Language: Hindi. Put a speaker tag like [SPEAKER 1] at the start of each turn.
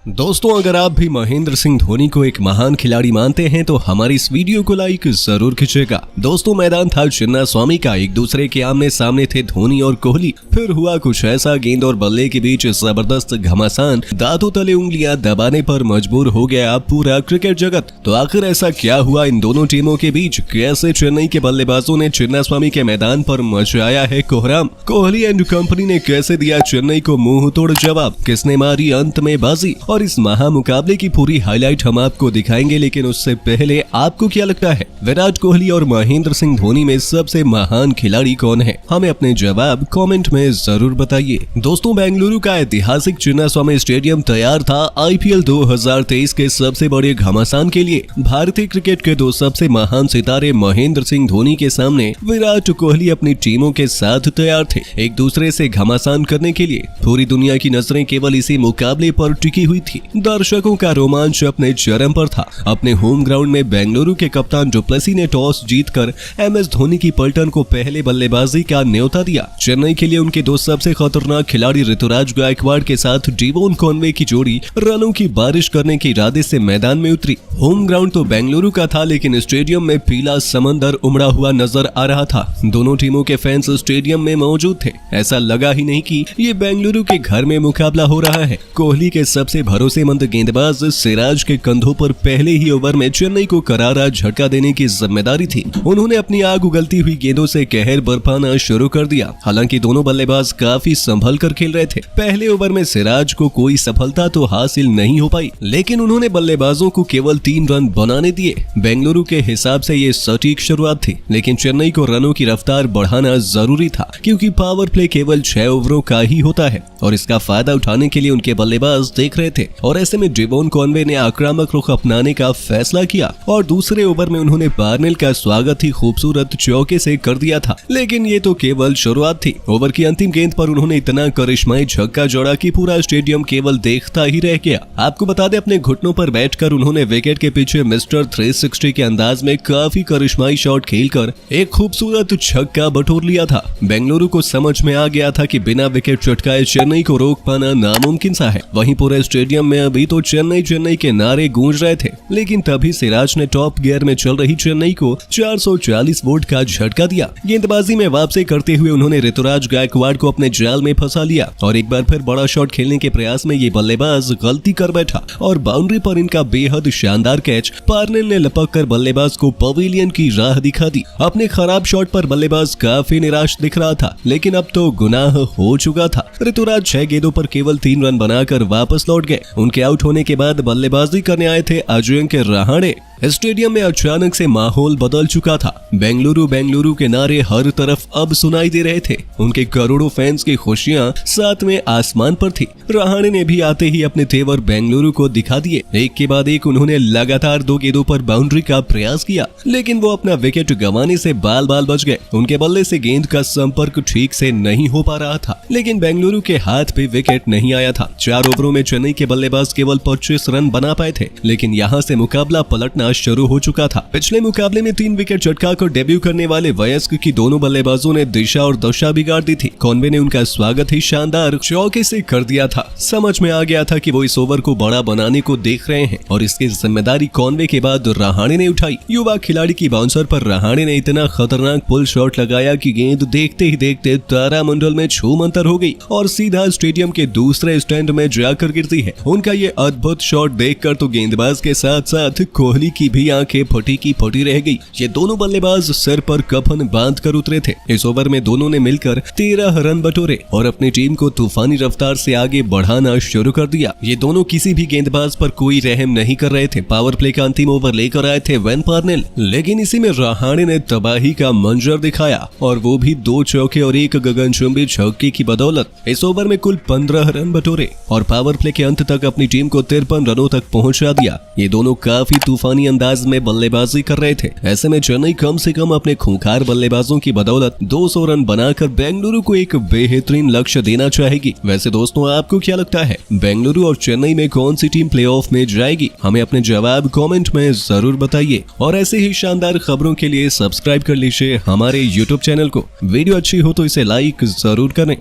[SPEAKER 1] दोस्तों, अगर आप भी महेंद्र सिंह धोनी को एक महान खिलाड़ी मानते हैं तो हमारी इस वीडियो को लाइक जरूर कीजिएगा। दोस्तों, मैदान था चिन्नास्वामी का। एक दूसरे के आमने सामने थे धोनी और कोहली। फिर हुआ कुछ ऐसा, गेंद और बल्ले के बीच जबरदस्त घमासान, दांतों तले उंगलियां दबाने पर मजबूर हो गया पूरा क्रिकेट जगत। तो आखिर ऐसा क्या हुआ इन दोनों टीमों के बीच? कैसे चेन्नई के बल्लेबाजों ने चिन्नास्वामी के मैदान पर मचाया है कोहराम? कोहली एंड कंपनी ने कैसे दिया चेन्नई को मुंह तोड़ जवाब? किसने मारी अंत में बाजी? और इस महामुकाबले की पूरी हाईलाइट हम आपको दिखाएंगे। लेकिन उससे पहले आपको क्या लगता है, विराट कोहली और महेंद्र सिंह धोनी में सबसे महान खिलाड़ी कौन है? हमें अपने जवाब कमेंट में जरूर बताइए। दोस्तों, बेंगलुरु का ऐतिहासिक चिन्नास्वामी स्टेडियम तैयार था आईपीएल 2023 के सबसे बड़े घमासान के लिए। भारतीय क्रिकेट के दो सबसे महान सितारे महेंद्र सिंह धोनी के सामने विराट कोहली अपनी टीमों के साथ तैयार थे, एक दूसरे से घमासान करने के लिए। पूरी दुनिया की नजरें केवल इसी मुकाबले पर टिकी हुई थी। दर्शकों का रोमांच अपने चरम पर था। अपने होम ग्राउंड में बेंगलुरु के कप्तान डुप्लेसी ने टॉस जीतकर एमएस धोनी की पलटन को पहले बल्लेबाजी का न्योता दिया। चेन्नई के लिए उनके दो सबसे खतरनाक खिलाड़ी ऋतुराज गायकवाड़ के साथ डेवॉन कॉनवे की जोड़ी रनों की बारिश करने के इरादे से मैदान में उतरी। होम ग्राउंड तो बेंगलुरु का था, लेकिन स्टेडियम में पीला समंदर उमड़ा हुआ नजर आ रहा था। दोनों टीमों के फैंस स्टेडियम में मौजूद थे। ऐसा लगा ही नहीं कि ये बेंगलुरु के घर में मुकाबला हो रहा है। कोहली के सबसे भरोसेमंद गेंदबाज सिराज के कंधों पर पहले ही ओवर में चेन्नई को करारा झटका देने की जिम्मेदारी थी। उन्होंने अपनी आग उगलती हुई गेंदों से कहर बरपाना शुरू कर दिया। हालांकि दोनों बल्लेबाज काफी संभल कर खेल रहे थे। पहले ओवर में सिराज को कोई सफलता तो हासिल नहीं हो पाई, लेकिन उन्होंने बल्लेबाजों को केवल 3 रन बनाने दिए। बेंगलुरु के हिसाब से ये सटीक शुरुआत थी, लेकिन चेन्नई को रनों की रफ्तार बढ़ाना जरूरी था, क्योंकि पावर प्ले केवल 6 ओवरों का ही होता है और इसका फायदा उठाने के लिए उनके बल्लेबाज देख रहे थे। और ऐसे में डेवॉन कॉनवे ने आक्रामक रुख अपनाने का फैसला किया और दूसरे ओवर में उन्होंने पार्नेल का स्वागत ही खूबसूरत चौके से कर दिया था। लेकिन ये तो केवल शुरुआत थी। ओवर की अंतिम गेंद पर उन्होंने इतना करिश्माई छक्का जोड़ा कि पूरा स्टेडियम केवल देखता ही रह गया। आपको बता दें, अपने घुटनों पर बैठकर उन्होंने विकेट के पीछे मिस्टर 360 के अंदाज में काफी करिश्माई शॉट खेलकर एक खूबसूरत छक्का बटोर लिया था। बेंगलुरु को समझ में आ गया था कि बिना विकेट चटकाए चेन्नई को रोक पाना नामुमकिन सा है। वहीं पूरे स्टेडियम में अभी तो चेन्नई के नारे गूंज रहे थे, लेकिन तभी सिराज ने टॉप गियर में चल रही चेन्नई को 440 वोल्ट का झटका दिया। गेंदबाजी में वापसी करते हुए उन्होंने ऋतुराज गायकवाड़ को अपने जाल में फंसा लिया और एक बार फिर बड़ा शॉट खेलने के प्रयास में ये बल्लेबाज गलती कर बैठा और बाउंड्री पर इनका बेहद शानदार कैच पार्नेल ने लपक कर बल्लेबाज को पवेलियन की राह दिखा दी। अपने खराब शॉट पर बल्लेबाज काफी निराश दिख रहा था, लेकिन अब तो गुनाह हो चुका था। ऋतुराज 6 गेंदों पर केवल 3 रन बनाकर वापस लौट गए। उनके आउट होने के बाद बल्लेबाजी करने आए थे अजिंक्य रहाणे। स्टेडियम में अचानक से माहौल बदल चुका था। बेंगलुरु के नारे हर तरफ अब सुनाई दे रहे थे। उनके करोड़ों फैंस की खुशियां 7वें आसमान पर थी। रहाणे ने भी आते ही अपने तेवर बेंगलुरु को दिखा दिए। एक के बाद एक उन्होंने लगातार 2 गेंदों पर बाउंड्री का प्रयास किया, लेकिन वो अपना विकेट गंवाने से बाल बच गए। उनके बल्ले से गेंद का संपर्क ठीक से नहीं हो पा रहा था, लेकिन बेंगलुरु के हाथ पे विकेट नहीं आया था। 4 ओवरों में चेन्नई के बल्लेबाज केवल 25 रन बना पाए थे, लेकिन यहाँ से मुकाबला पलटना शुरू हो चुका था। पिछले मुकाबले में 3 विकेट चटकाकर डेब्यू करने वाले वयस्क की दोनों बल्लेबाजों ने दिशा और दशा बिगाड़ दी थी। कॉनवे ने उनका स्वागत ही शानदार चौके से कर दिया था। समझ में आ गया था कि वो इस ओवर को बड़ा बनाने को देख रहे हैं और इसकी जिम्मेदारी कॉनवे के बाद रहाणे ने उठाई। युवा खिलाड़ी की बाउंसर पर रहाणे ने इतना खतरनाक पुल शॉट लगाया कि गेंद देखते ही देखते तारामंडल में छूमंतर हो गई और सीधा स्टेडियम के दूसरे स्टैंड में जाकर गिरती है। उनका ये अद्भुत शॉट देखकर तो गेंदबाज के साथ साथ कोहली की भी आंखें फटी की फटी रह गई। ये दोनों बल्लेबाज सिर पर कफन बांध कर उतरे थे। इस ओवर में दोनों ने मिलकर 13 रन बटोरे और अपनी टीम को तूफानी रफ्तार से आगे बढ़ाना शुरू कर दिया। ये दोनों किसी भी गेंदबाज पर कोई रहम नहीं कर रहे थे। पावर प्ले का अंतिम ओवर लेकर आए थे वेन पार्नेल, लेकिन इसी में रहाणे ने तबाही का मंजर दिखाया और वो भी 2 चौके और 1 गगनचुंबी छक्के की बदौलत। इस ओवर में कुल 15 रन बटोरे और पावर प्ले के अंत तक अपनी टीम को 53 रनों तक पहुंचा दिया। ये दोनों काफी तूफानी अंदाज में बल्लेबाजी कर रहे थे। ऐसे में चेन्नई कम से कम अपने खूंखार बल्लेबाजों की बदौलत 200 रन बनाकर बेंगलुरु को एक बेहतरीन लक्ष्य देना चाहेगी। वैसे दोस्तों, आपको क्या लगता है, बेंगलुरु और चेन्नई में कौन सी टीम प्लेऑफ में जाएगी? हमें अपने जवाब कमेंट में जरूर बताइए और ऐसे ही शानदार खबरों के लिए सब्सक्राइब कर लीजिए हमारे YouTube चैनल को। वीडियो अच्छी हो तो इसे लाइक जरूर करें।